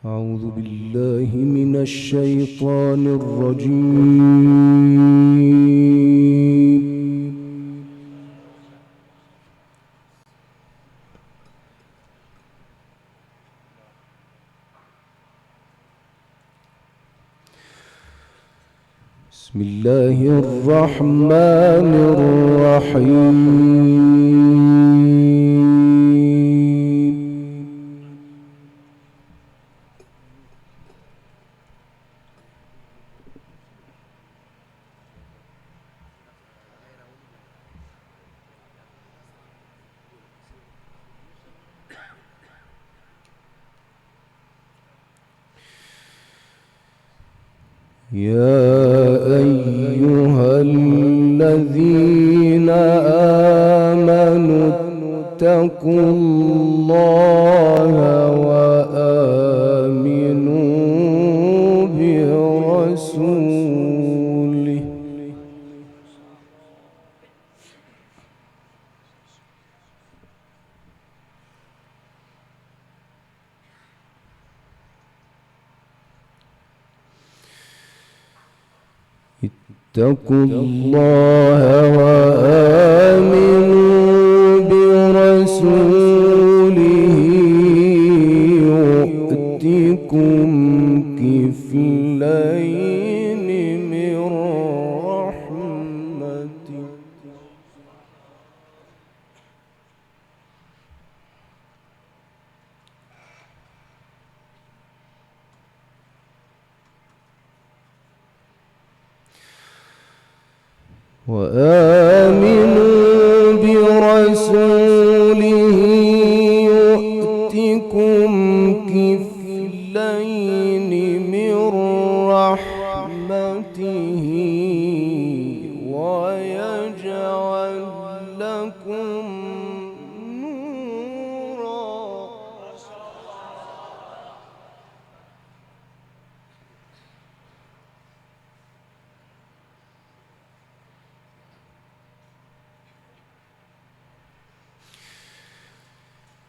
أعوذ بالله من الشيطان الرجيم. بسم الله الرحمن الرحيم. يا أيها الذين آمنوا اتقوا الله وآمنوا برسوله اتقوا الله وآمنوا برسوله يؤتكم كفلين من رحمته وآمنوا برسوله يؤتكم كفلين من رحمته ويجعل لكم نورا.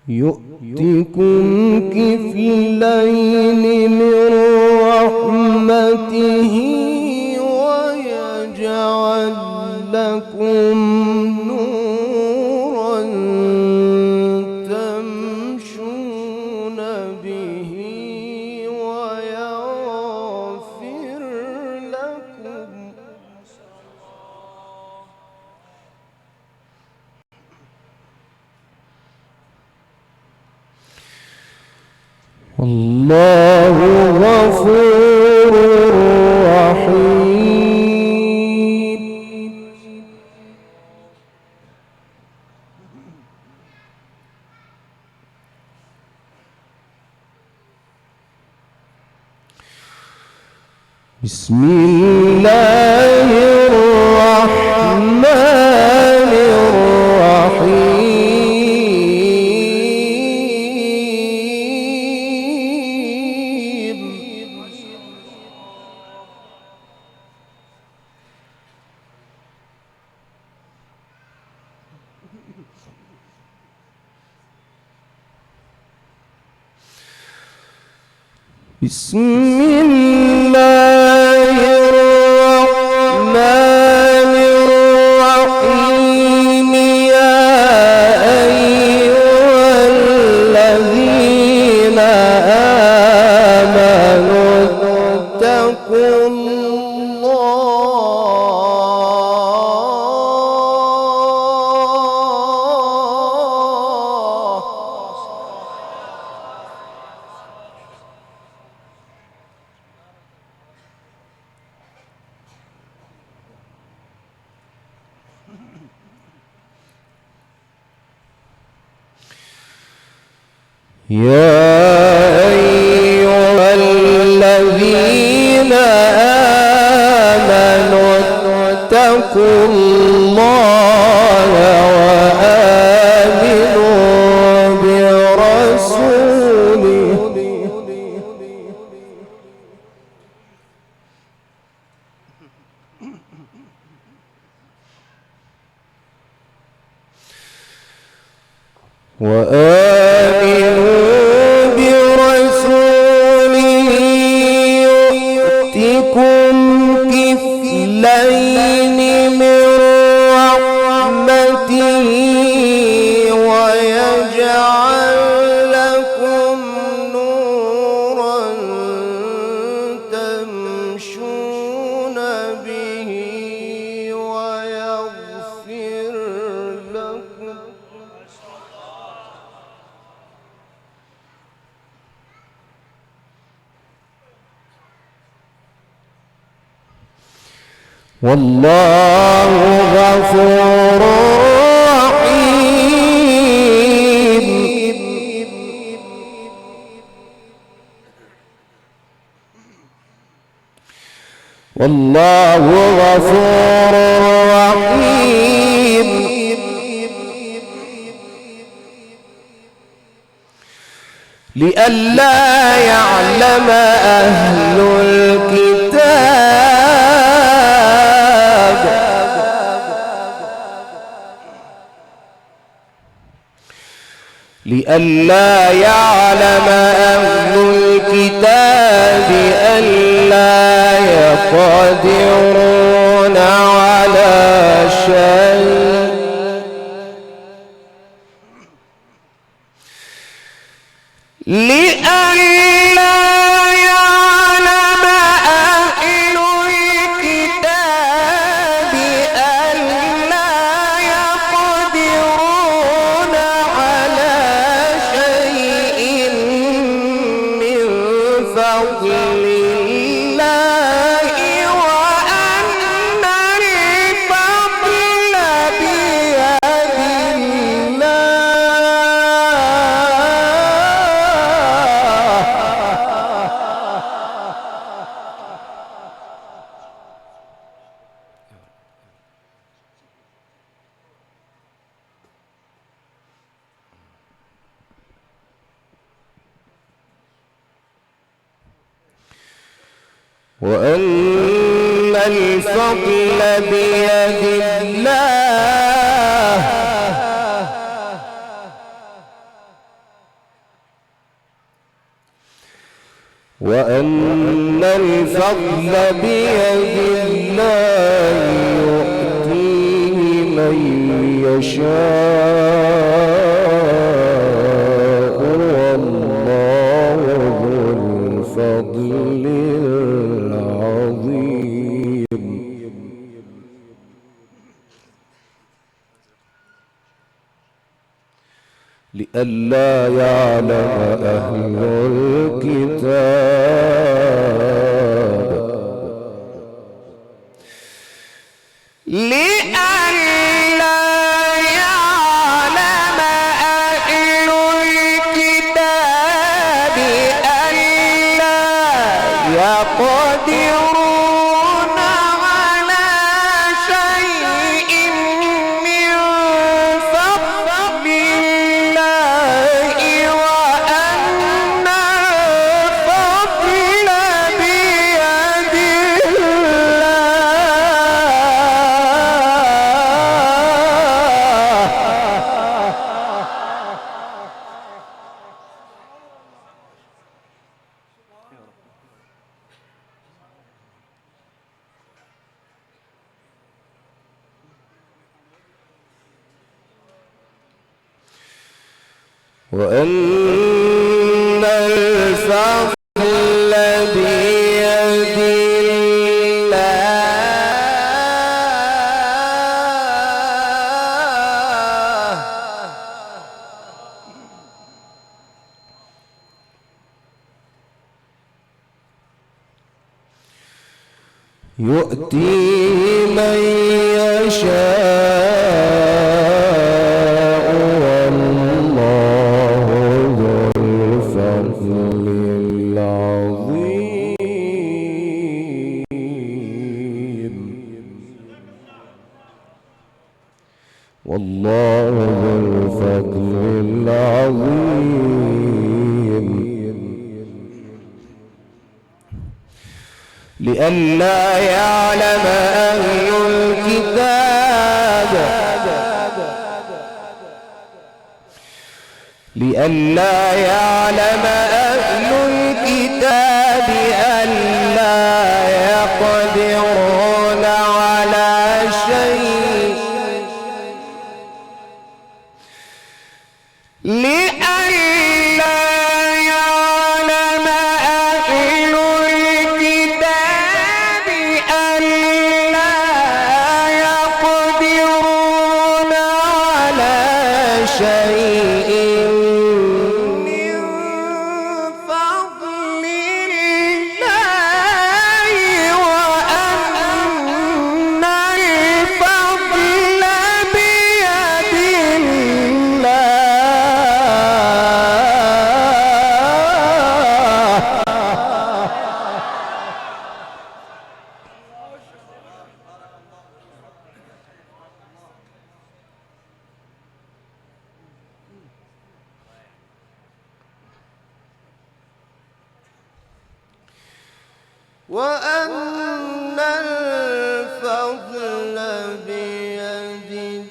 يؤتكم كفلين من رحمته ويجعل لكم نورا تمشون به ويغفر لكم. والله غفور رحيم. بسم الله الرحمن الرحيم. بسم الله الرحمن الرحيم. يا أيها الذين آمنوا اتقوا يا أيها الذين آمنوا اتقوا الله وآمنوا برسوله وآمنوا برسوله والله غفور رحيم. والله غفور رحيم. لئلا يعلم أهل الكتاب لئلا يعلم أهل الكتاب ألا يقدرون على شيء لئلا يعلم أهل الكتاب ألا يقدرون على شيء من فضل الله وأن الفضل بيد وأن الفضل بيد الله وأن الفضل بيد الله يؤتيه من يشاء والله ذو الفضل العظيم. لئلا يعلم أهل الكتاب لئلا يعلم أهل الكتاب ألا يقدرون على شيء من فضل الله وأن الفضل بيد وأن الفضل بيد الله يؤتيه من يشاء والله ذو الفضل العظيم. والله ذو الفضل العظيم. لئلا يعلم أهل الكتاب لئلا يعلم أهل الكتاب ألا يقدرون على شيء لئلا يعلم أهل الكتاب ألا يقدرون على شيء من وأن الفضل بيد الله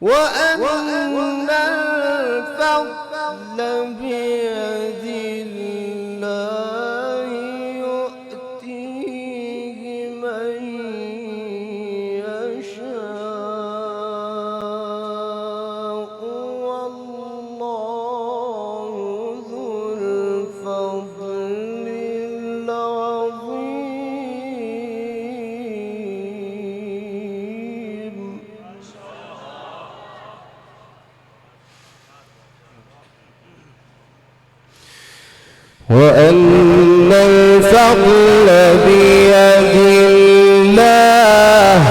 وأن الفضل بيد الله يؤتيه من يشاء والله ذو الفضل العظيم. وأن الفضل بيد الله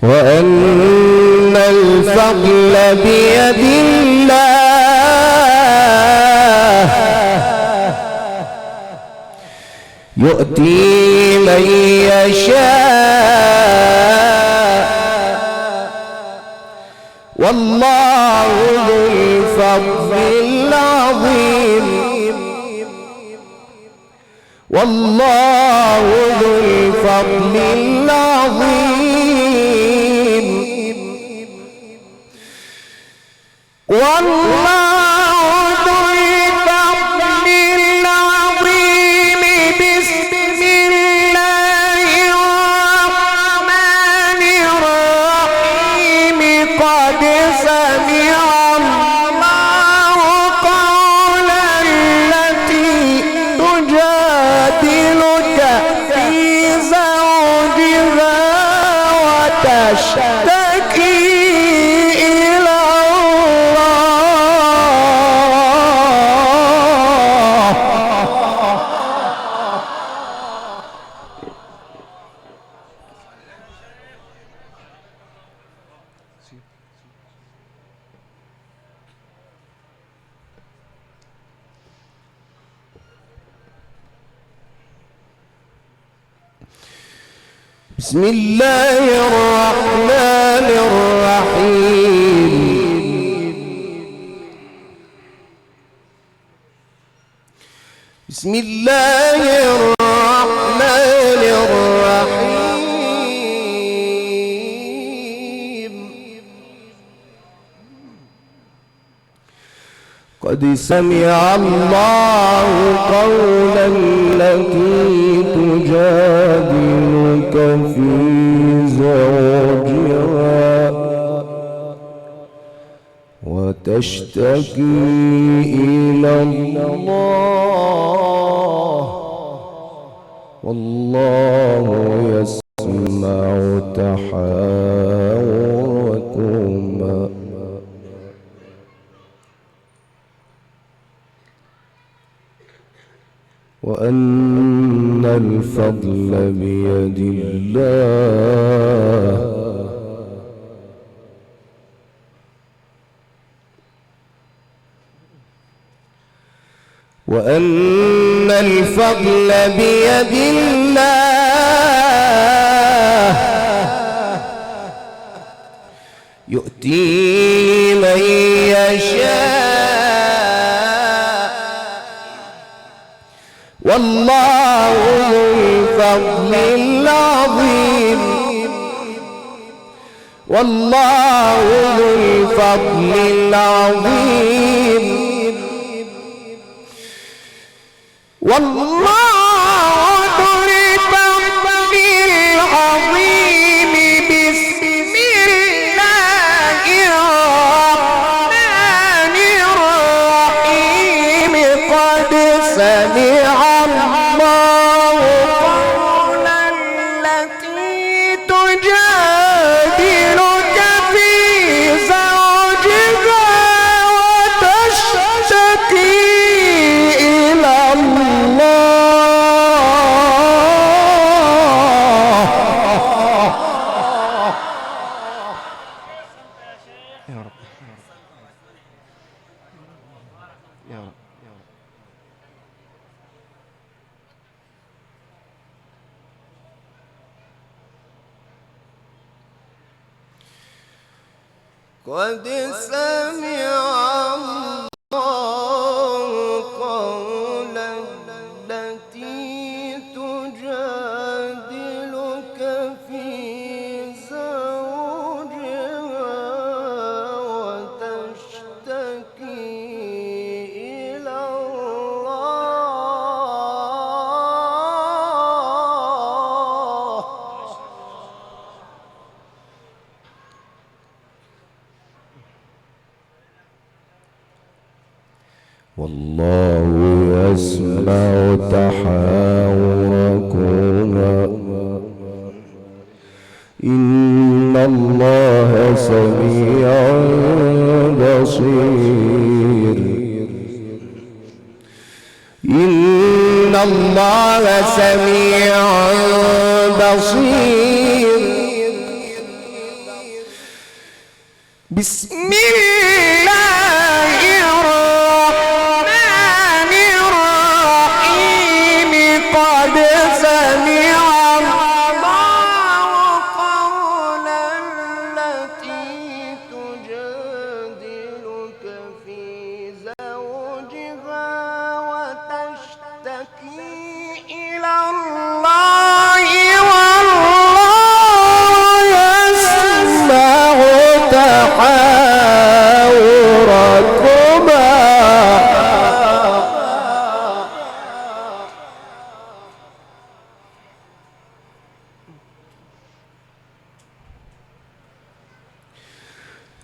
وأن الفضل بيد الله يؤتي من يشاء والله ذو الفضل العظيم. والله ذو الفضل العظيم. والله ذو الفضل العظيم. بسم الله الرحمن الرحيم. قد سمع الله قول التي تجادلك في زوجها وتشتكي إلى الله. بسم الله الرحمن الرحيم. بسم الله الرحمن الرحيم. قد سمع الله قول التي تجادلك في زوجها وتشتكي إلى الله والله يسمع تحاوركما. وأن الفضل بيد الله وأن الفضل بيد الله يؤتي من يشاء والله ذو الفضل العظيم. والله ذو الفضل العظيم. والله ذو الفضل العظيم. بسم الله الرحمن الرحيم. قد سمع الله قول التي تجادلك في زوجها وتشتكي يا رب. قد سمع الله قول التي تجادلك في زوجها وتشتكي إلى الله. والله يسمع تحاوركما إن الله سميع بصير. إن الله سميع بصير. بسم الله الرحمن الرحيم. قد سمع الله قول التي تجادلك في زوجها وتشتكي إلى الله والله يسمع تحاوركما.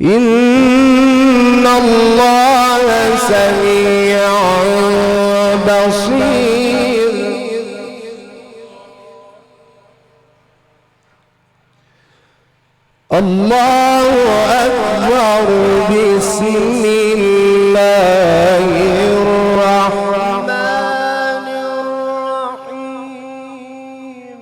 إن الله سميع بصير. الله أكبر. بسم الله الرحمن الرحيم.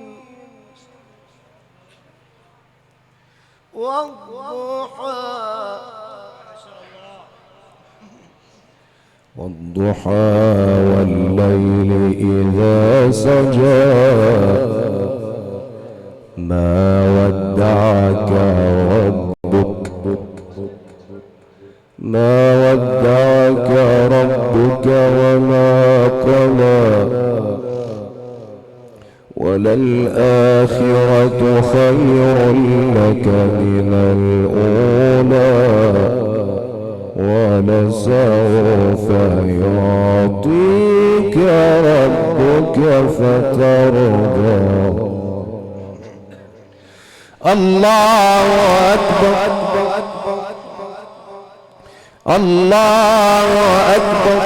والضحى والليل إذا سجى ما ودعك ربك وما قلى وللآخرة خير لك من الأولى ولسوف يعطيك ربك فترضى. الله أكبر. الله أكبر.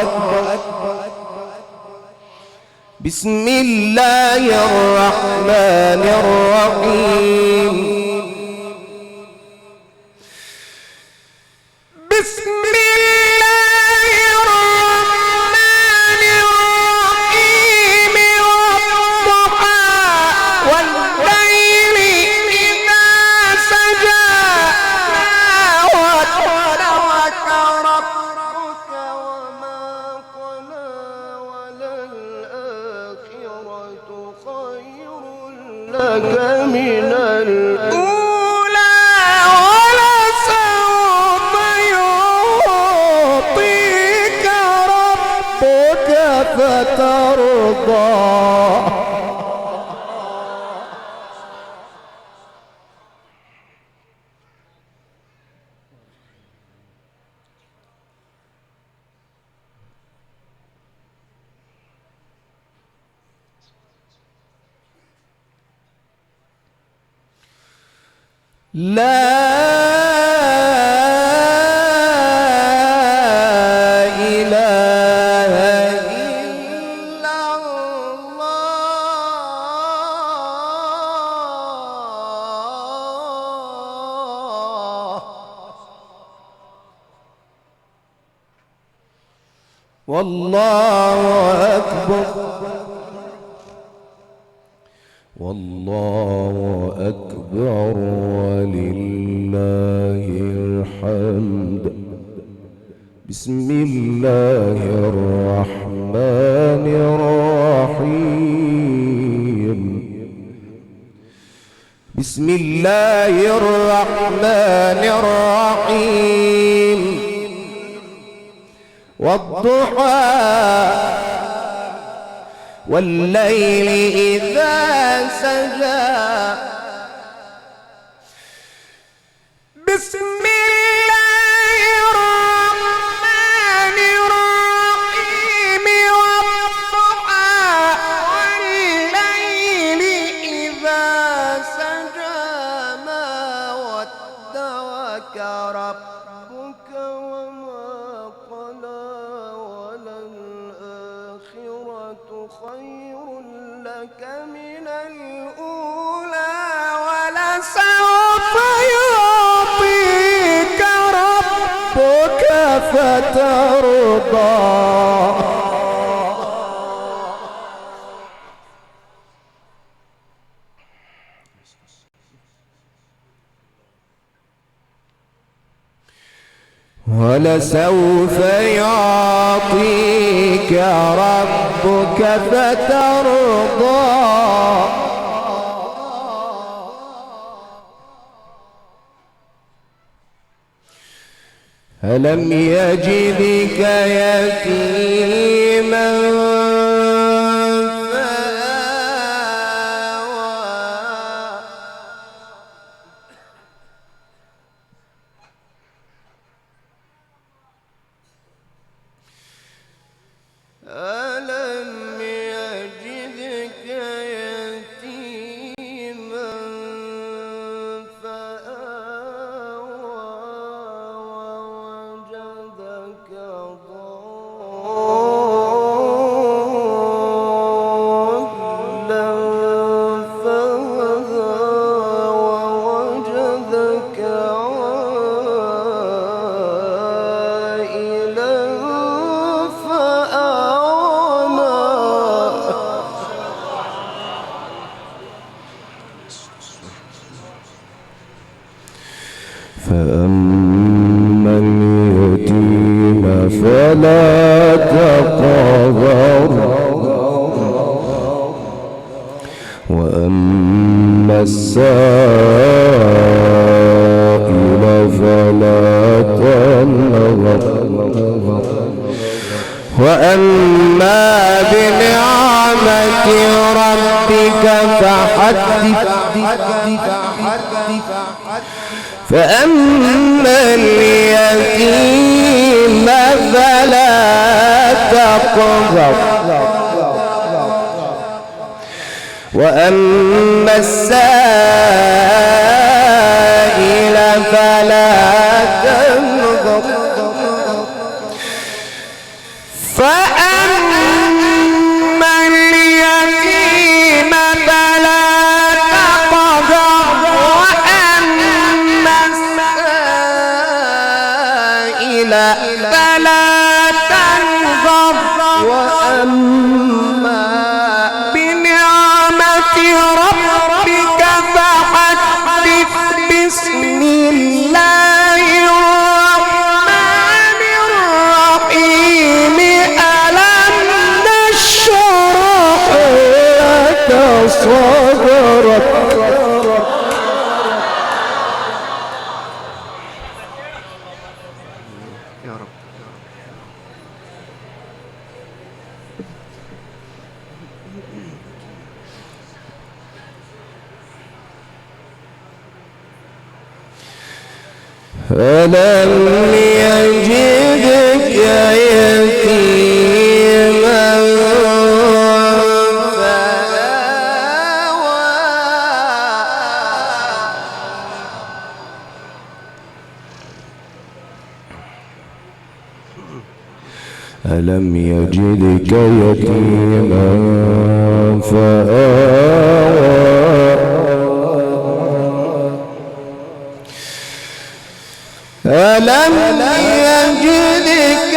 بسم الله الرحمن الرحيم. بسم الله الرحمن الرحيم. والضحى والليل إذا سجى ما ودعك ربك وما قلى وللآخرة خير لك من الأولى ولسوف يعطيك ربك فترضى. لا إله إلا الله. والله أكبر. والله أكبر ولله الحمد. بسم الله الرحمن الرحيم. بسم الله الرحمن الرحيم. والضحى والليل إذا سجى. بسم الله الرحمن الرحيم. والضحى والليل إذا سجى. ما ودعك ربك وما قلى. وللآخرة خير لك من الأولى. ولسوف يعطيك ربك فترضى. ولسوف يعطيك ربك فترضى. ألم يجدك يتيما فآوى. ألم يجدك يتيما فآوى. ووجدك ضالا فهدى. ووجدك عائلا فأغنى. فأما اليتيم فلا تقهر. وأما السائل فلا تنهر. وأما بنعمة ربك فحدث. فأما اليتيم فلا تقهر. وأما السائل فلا تنهر. فأما اليتيم فلا تقهر. وأما السائل فلا تنهر. وأما بنعمة ربك فحدث. بسم الله الرحمن الرحيم. ألم نشرح لك صدرك. يا رب. ألم يجدك يتيما فآوى. ألم يجدك يتيما فآوى. ألم يجدك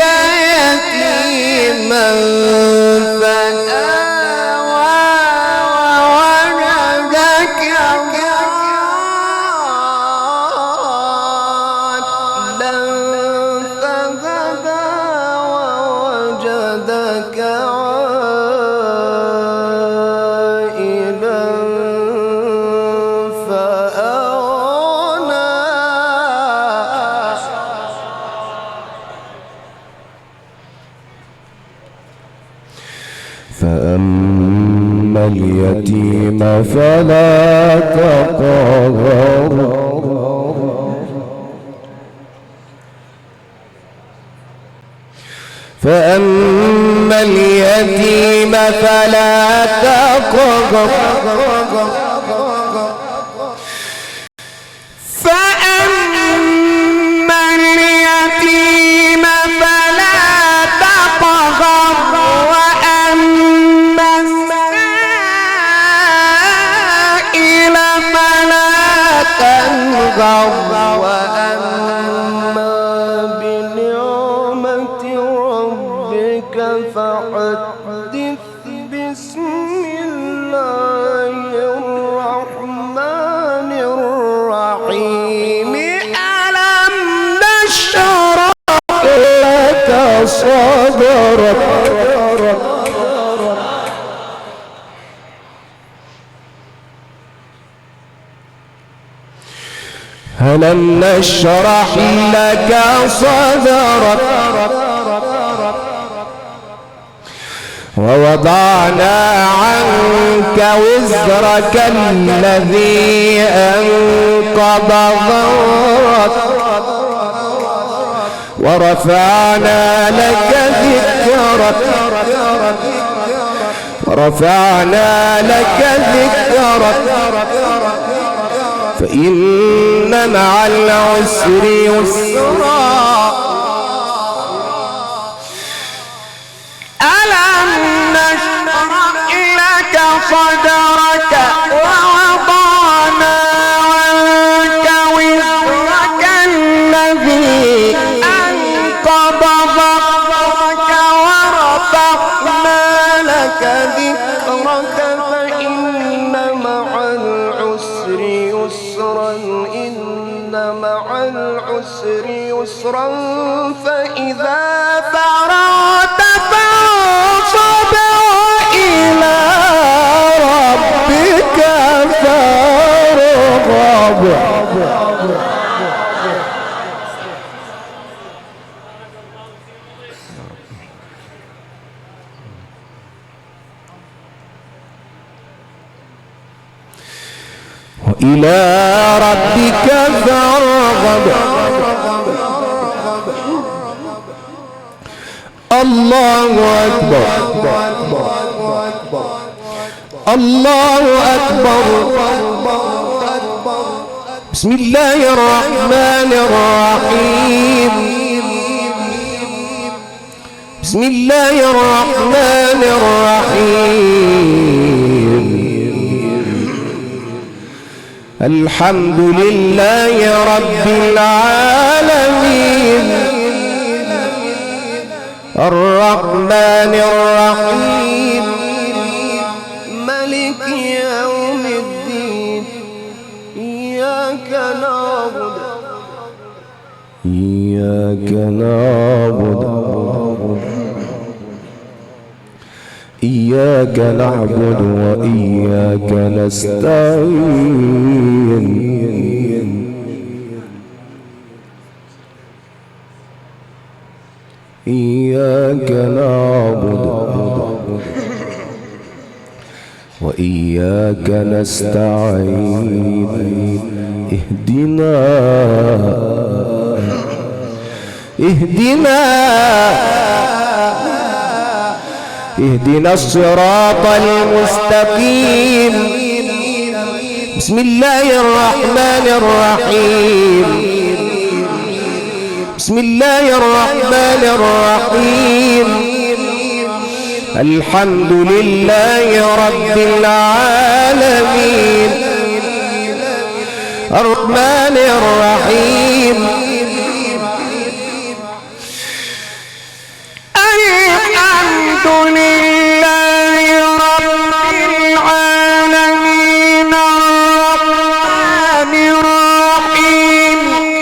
يتيما فآوى. ووجدك ضالا فهدى. فأما اليتيم فلا تقهر فأما اليتيم فلا تقهر فأما اليتيم فلا تقهر وأما السائل فلا تنهر وأما بنعمة ربك فحدث بسم الله الرحمن الرحيم ألم نشرح لك صدرك ألم نشرح لك صدرك ووضعنا عنك وزرك الذي أنقض ظهرك ورفعنا لك ذكرك فإن مع العسر يسرا ألم نشرح لك صدرك ووضعنا عنك وزرك الذي أنقض ظهرك ورفعنا لك ذكرك فإن مع العسر يسرا إن مع العسر يسرا فإذا فرغت فانصب وإلى ربك فارغب وإلى ربك فارغب الله أكبر الله أكبر بسم الله الرحمن الرحيم بسم الله الرحمن الرحيم الحمد لله رب العالمين الرحمن الرحيم ملك يوم الدين إياك نعبد إياك نعبد وإياك نستعين إياك نعبد وإياك نستعين اهدنا الصراط المستقيم بسم الله الرحمن الرحيم بسم الله الرحمن الرحيم الحمد لله رب العالمين الرحمن الرحيم الحمد لله رب العالمين الرحمن الرحيم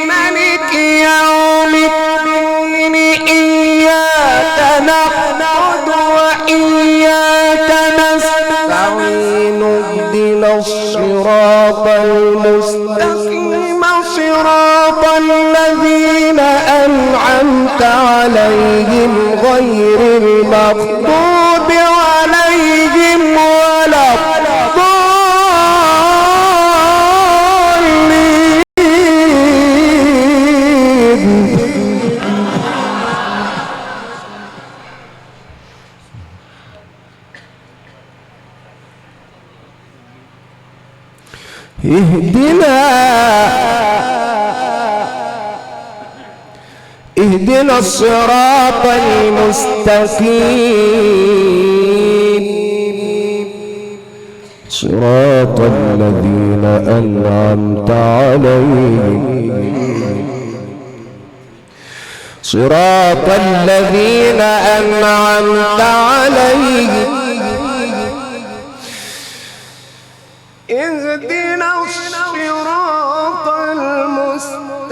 مالك يوم الدين إياك نعبد وإياك نستعين اهدنا الصراط المستقيم صراط الذين أنعمت عليهم غير المغضوب عليهم اهدنا الصراط المستقيم صراط الذين أنعمت عليهم صراط الذين أنعمت عليهم اهدنا الصراط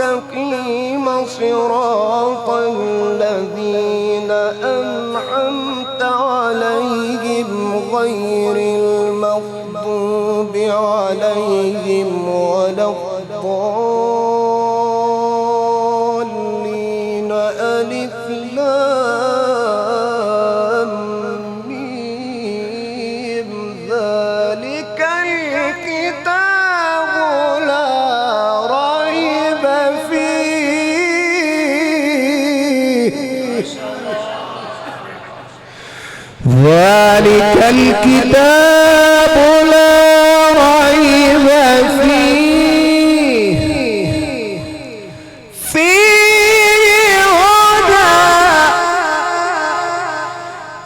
المستقيم صراط الذين أنعمت عليهم غير المغضوب عليهم ولا الضالين ألف لام ميم ذلك الكتاب لا ريب فيه ذلك الكتاب لا ريب فيه هدى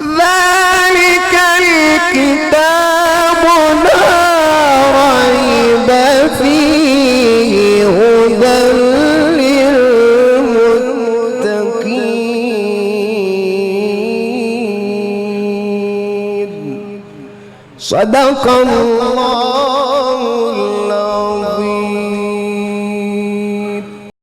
ذلك الكتاب لا ريب فيه هدى للمتقين صدق الله